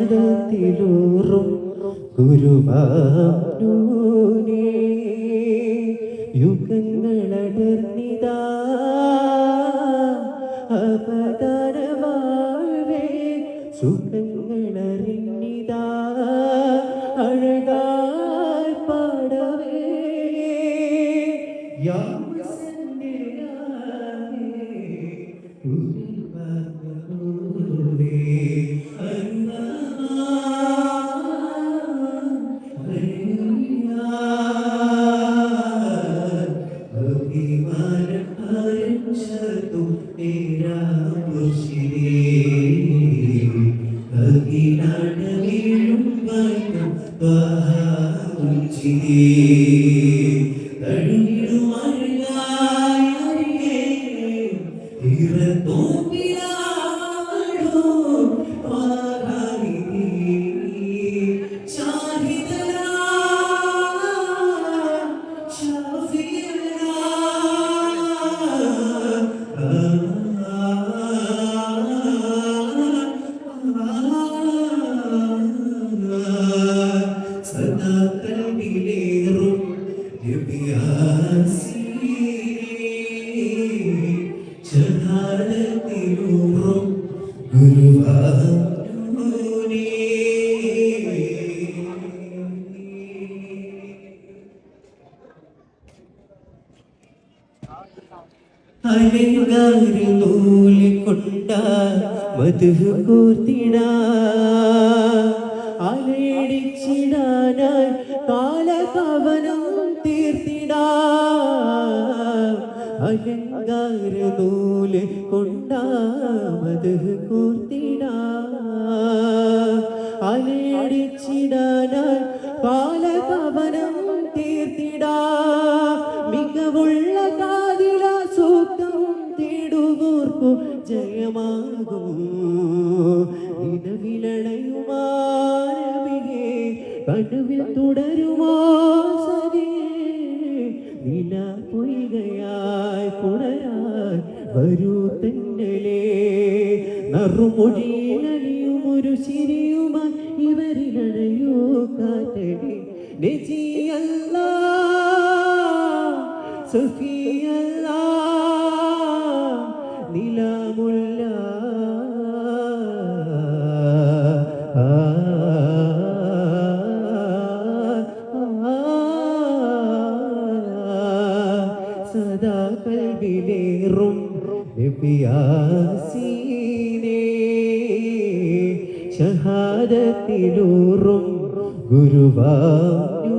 ഷഹാദത്തിലൂറും ഗുരുവായൂരേ യുഗങ്ങളടർന്നിതാ അവതാരവാഴേ സുഖങ്ങളറിഞ്ഞിതാ അഴകാൽ പാടവേ അലങ്കാരനൂലിക്കൊണ്ട മധു കൂർത്തിടാ അലയടിച്ചിടാനായി കാലകവനം തീർത്തിടാ അലങ്കാരനൂല് കൊണ്ട മധു കൂർത്തിടാ അലയടിച്ചിടാനായി കാലകവനം തീർത്തിടാ മികവുള്ള കാതില സൂക്തം തേടുവോർക്കു ജയമാകും നിലവിളയുമാനവിയെ കടുവിൽ തുടരുമോ സരിയേ നില പൊയ്കയായി പുണരായി വരൂ തെന്നലേ നറുമൊഴിയിലലിയും ഒരു ചിരിയുമായി ഇവരിലഴയോ കാറ്റടി നെജിയല്ലാ സഫിയല്ലാ നിലാമുല്ല സദാ കൽബിലേറും നബിയാസീനേ ഷഹാദത്തിലൂറും ഗുരുവായൂരേ